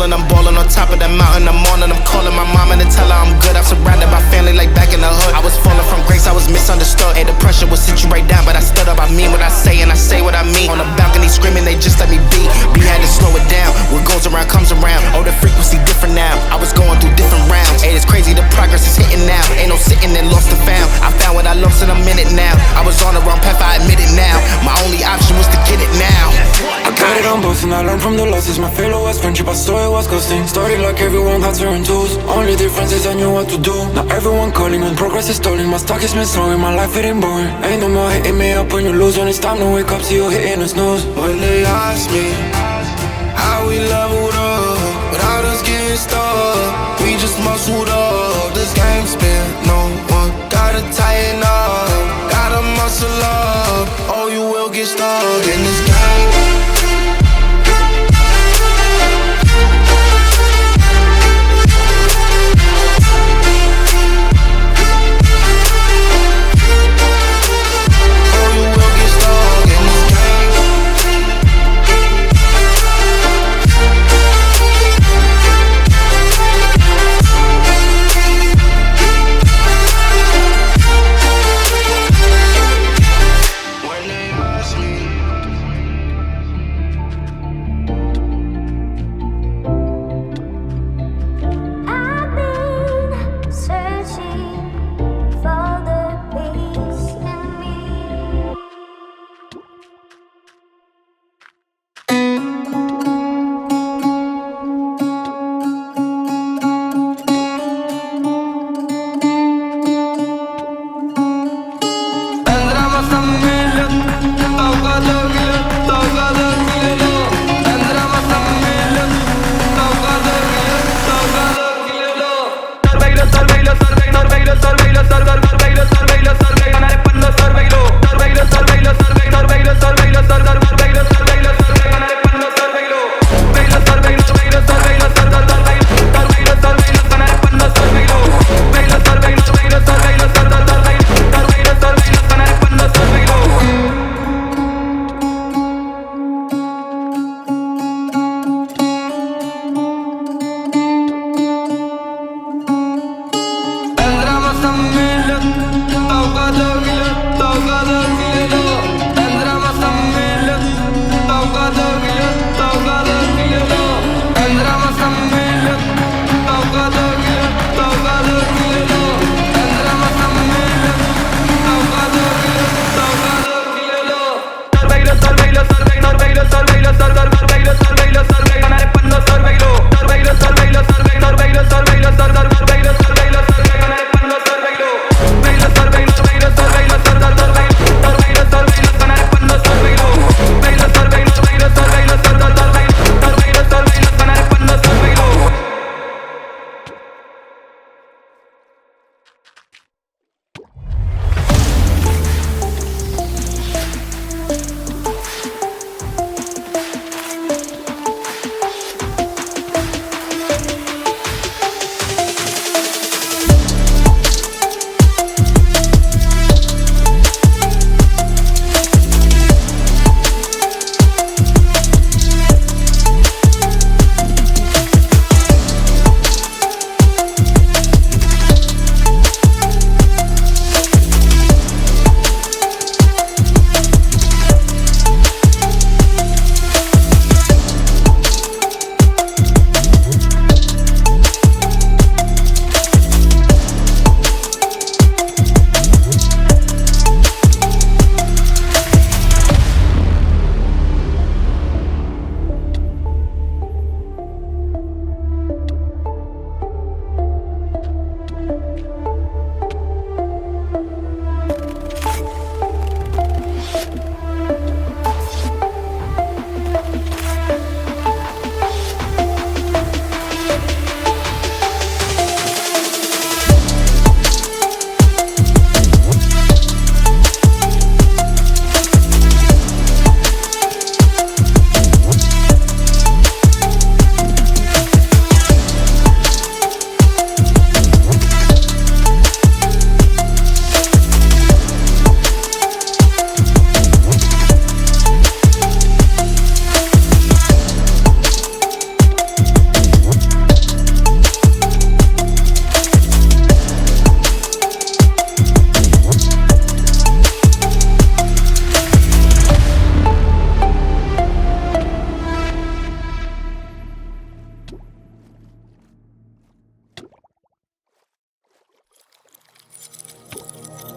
E: I'm ballin' on top of that mountain, I'm on it. I'm calling my mama to tell her I'm good. I'm surrounded by family like back in the hood. I was falling from grace, I was misunderstood. Hey, the pressure would sit you right down, but I stood up. I mean what I say and I say what I mean. On the balcony screaming, they just let me be. We had to slow it down. What goes around comes around. Oh, the frequency different now. I was going through different rounds. Hey, it's crazy, the progress is hitting now. Ain't no sitting and lost and found. I found what I lost in a minute now. I was on the wrong path, I admit it now. My only option was to get it now.
I: I got it on both and I learned from the losses. My failure was friendship, I saw it was ghosting. Started like everyone had certain tools. Only difference is I knew what to do. Now everyone calling when progress is stalling. My stock is been slowing, my life hitting boring. Ain't no more hitting me up when you lose. When it's time to wake up, see you hitting a snooze.
E: When they ask me how we leveled up, without us getting stuck, we just muscled up. This game spin, no one gotta tighten up, gotta muscle up, or you will get stuck in this game.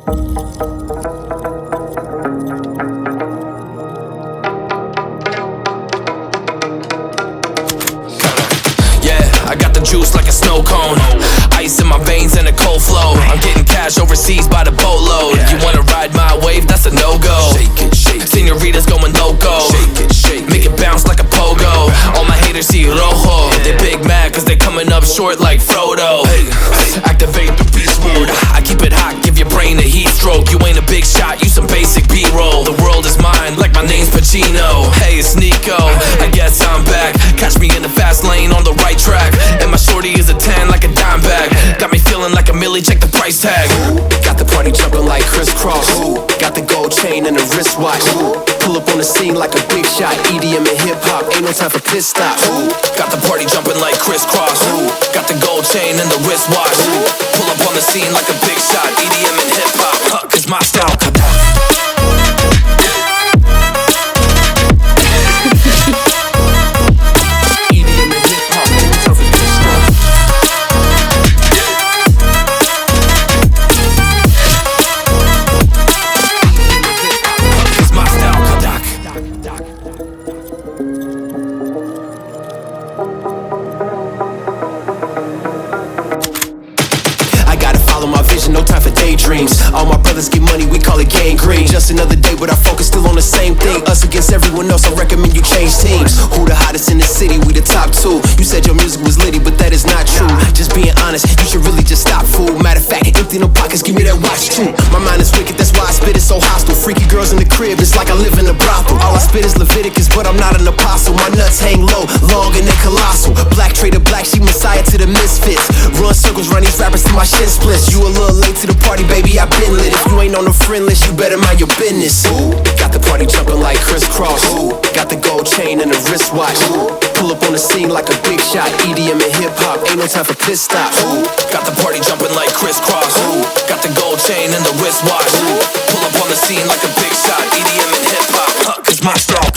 J: I got the juice like a snow cone. Ice in my veins and a cold flow. I'm getting cash overseas by the boatload. You wanna ride my wave? That's a no-go. Señoritas going loco. Make it bounce like a pogo. All my haters see rojo. They big mad cause they coming up short like Frodo. Activate the beast mode. I keep it hot, give your brain a heat stroke. You ain't a big shot, you some basic B-roll. The world is mine like my name's Pacino. Hey, it's Nico, I guess I'm back. Catch me in the fast lane on the right track. And my shorty is a 10 like a dime bag. Got me feeling like a millie, check the price tag.
K: Got the party jumping like crisscross. Got the gold chain and the wristwatch. Pull up on the scene like a big shot. EDM and hip hop, ain't no time for pit stops.
J: Got the party jumping like crisscross. Got the gold chain and the wristwatch. Pull up on the scene like a big shot. EDM and hip hop, cause my style.
K: No time for daydreams. All my brothers get money, we call it gangrene. Just another day, but our focus still on the same thing. Us against everyone else, I recommend you change teams. Who the hottest in the city? We the top two. You said your music was litty, but that is not true. Just being honest, you should really just stop, fool. Matter of fact, empty no pockets, give me that watch too. My mind is wicked, that's why I spit it so hostile. Freaky girls in the crib, it's like I live in a brothel. All I spit is Leviticus, but I'm not an apostle. My nuts hang low, long and they colossal. Black trader black, she messiah to the misfits. Run circles, run these rappers till my shit splits. You a little late to the party, baby, I been lit. If you ain't on the friend list, you better mind your business. Got the party jumping like crisscross. Got the gold chain and the wristwatch. Pull up on the scene like a big shot. EDM and hip hop, ain't no time for pit stops.
J: Got the party jumping like crisscross. Got the gold chain and the wristwatch. Pull up on the scene like a big shot. EDM and hip hop, cause my style.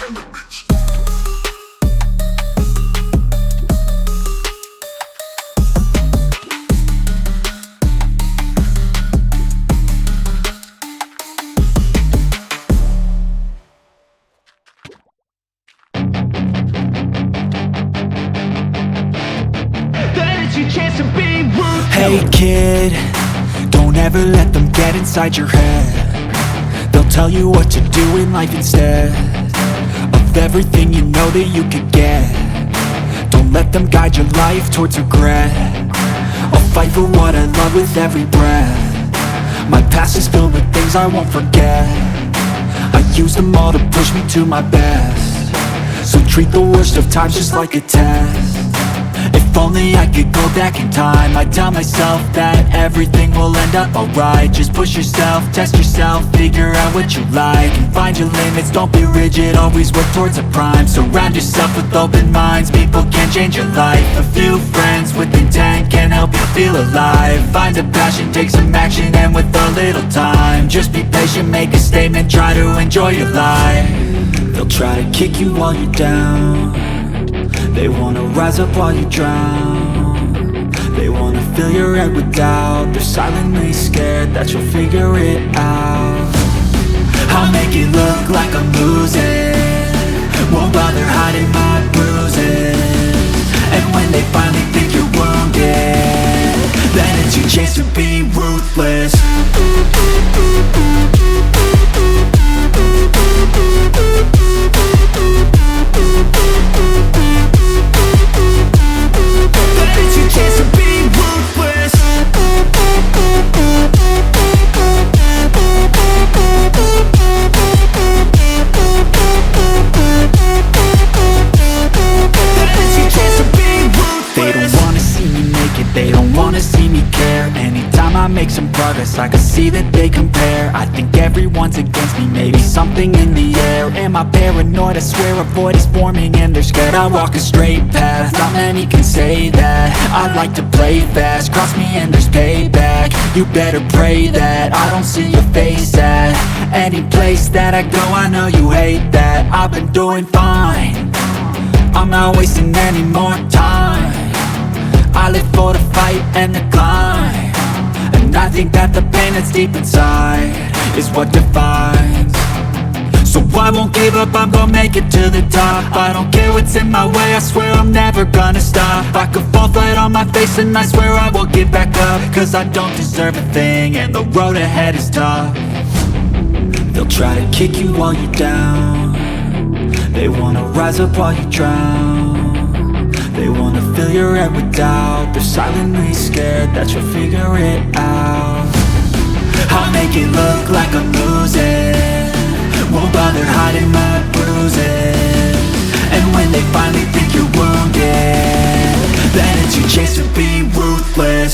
L: Hey kid, don't ever let them get inside your head. They'll tell you what to do in life instead of everything you know that you could get. Don't let them guide your life towards regret. I'll fight for what I love with every breath. My past is filled with things I won't forget. I use them all to push me to my best. So treat the worst of times just like a test. If only I could go back in time, I'd tell myself that everything will end up alright. Just push yourself, test yourself, figure out what you like, and find your limits, don't be rigid, always work towards a prime. Surround yourself with open minds, people can change your life. A few friends with intent can help you feel alive. Find a passion, take some action, and with a little time, just be patient, make a statement, try to enjoy your life. They'll try to kick you while you're down. They wanna rise up while you drown. They wanna fill your head with doubt. They're silently scared that you'll figure it out. I'll make it look like I'm losing, won't bother hiding my bruises. And when they finally think you're wounded, then it's your chance to be ruthless. Chance to be ruthless. They don't wanna see me make it, they don't wanna see me care. Anytime I make some progress, I can see that they compare. I think everyone's against me, maybe something in the air. Am I paranoid? I swear a void is forming and they're scared. I walk a straight path, not many can say that. I like to play fast, cross me and there's payback. You better pray that I don't see your face at any place that I go. I know you hate that. I've been doing fine, I'm not wasting any more time. I live for the fight and the climb, and I think that the pain that's deep inside is what defines. So I won't give up, I'm gonna make it to the top. I don't care what's in my way, I swear I'm never gonna stop. I could fall flat on my face and I swear I will get back up, cause I don't deserve a thing and the road ahead is tough. They'll try to kick you while you're down. They wanna rise up while you drown. They wanna fill your head with doubt. They're silently scared that you'll figure it out. I'll make it look like I'm losing, won't bother hiding my bruises. And when they finally think you're wounded, then it's your chance to be ruthless.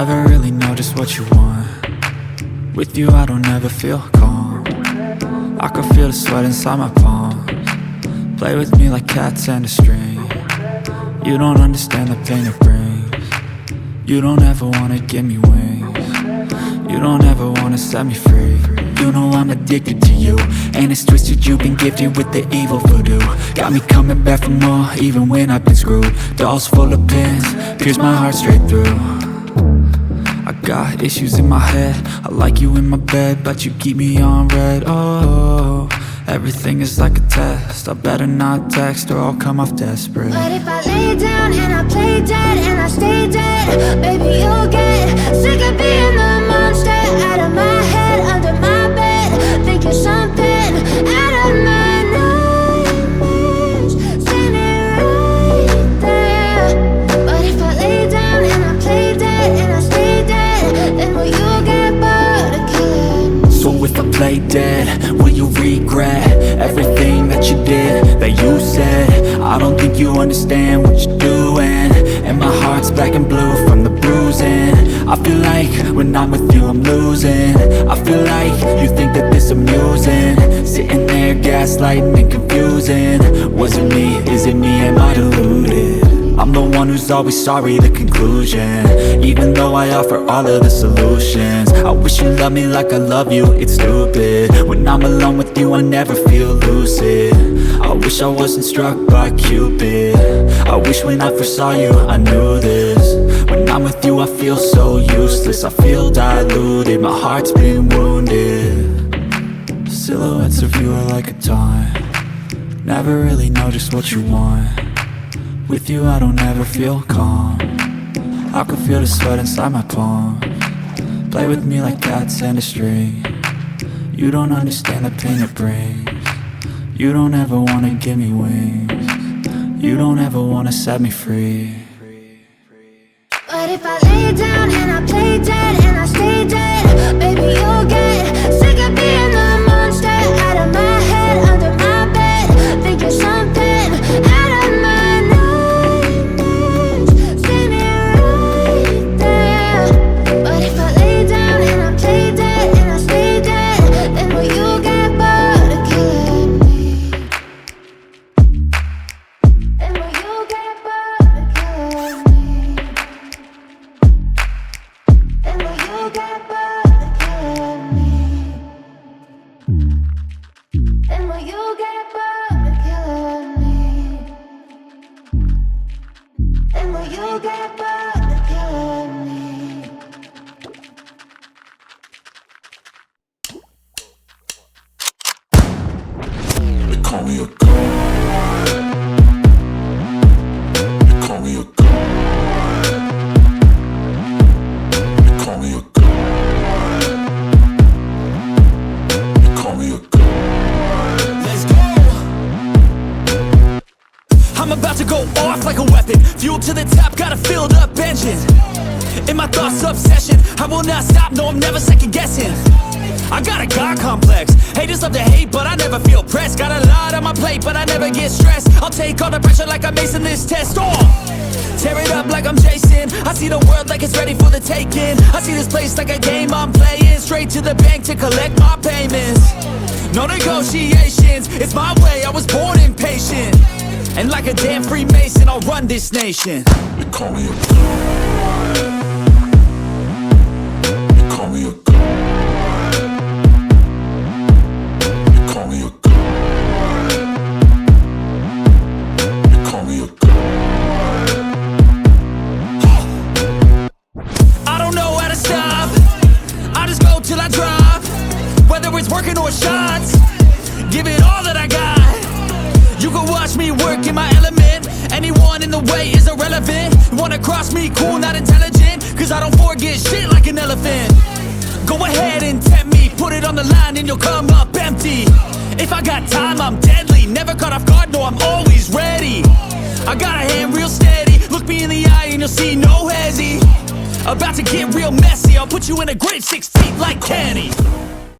L: never really know just what you want. With you I don't ever feel calm. I can feel the sweat inside my palms. Play with me like cats and a string. You don't understand the pain it brings. You don't ever wanna give me wings. You don't ever wanna set me free. You know I'm addicted to you, and it's twisted, you've been gifted with the evil voodoo. Got me coming back for more, even when I've been screwed. Dolls full of pins, pierce my heart straight through. I got issues in my head, I like you in my bed, but you keep me on red. Oh, everything is like a test, I better not text or I'll come off desperate.
D: But if I lay down and I play dead and I stay dead, baby you'll get sick of being the monster out of my head, under my bed. Think you're something out of my nightmares, standing right there. But if I lay down and I play dead and I stay dead, then will you get bored of killing me?
L: So if I play dead, will you regret everything that you did, that you said? I don't think you understand what you're doing, and my heart's black and blue from the bruising. I feel like when I'm with you I'm losing. I feel like you think that this amusing, sitting there gaslighting and confusing. Was it me? Is it me? Am I deluded? I'm the one who's always sorry, the conclusion, even though I offer all of the solutions. I wish you loved me like I love you, it's stupid. When I'm alone with you I never feel lucid. I wish I wasn't struck by Cupid. I wish when I first saw you I knew this. When I'm with you I feel so useless, I feel diluted, my heart's been wounded. Silhouettes of you are like a taunt, never really know just what you want. With you I don't ever feel calm, I can feel the sweat inside my palms. Play with me like cats and a string. You don't understand the pain it brings. You don't ever wanna give me wings. You don't ever wanna set me free.
D: But if I lay down and I play dead and I stay dead, baby you'll get sick of being the monster out of my head, under my bed. Think you're something out of my nightmares, standing right there. But if I lay down and I play dead and I stay dead, then will you get bored of killing me? Then will you get bored of killing me? Then will you get bored of killing me? Then will you get bored of killing me? Then will you get bored of killing me?
E: They call me a god. They call me a god. They call me a god. They call me a god.
F: Let's go! I'm about to go off like a weapon, fuel to the top, got a filled up engine. In my thoughts obsession, I will not stop, no I'm never second guessing. I got a God complex, haters love to hate but I never feel pressed. Got a lot on my plate but I never get stressed. I'll take all the pressure like I'm acing this test. Tear it up like I'm Jason, I see the world like it's ready for the taking. I see this place like a game I'm playing, straight to the bank to collect my payments. No negotiations, it's my way, I was born impatient. And like a damn Freemason, I'll run this nation.
E: They call me a god. They call me a god. They call me a god. They call me a god.
F: I don't know how to stop, I just go till I drop. Whether it's working or shots, give it all that I got. You can watch me work in my element, anyone in the way is irrelevant. You wanna cross me, cool, not intelligent, cause I don't forget shit like an elephant. Go ahead and tempt me, put it on the line and you'll come up empty. If I got time, I'm deadly, never caught off guard, no I'm always ready. I got a hand real steady, look me in the eye and you'll see no hezzy. About to get real messy, I'll put you in a grave 6 feet like Kenny.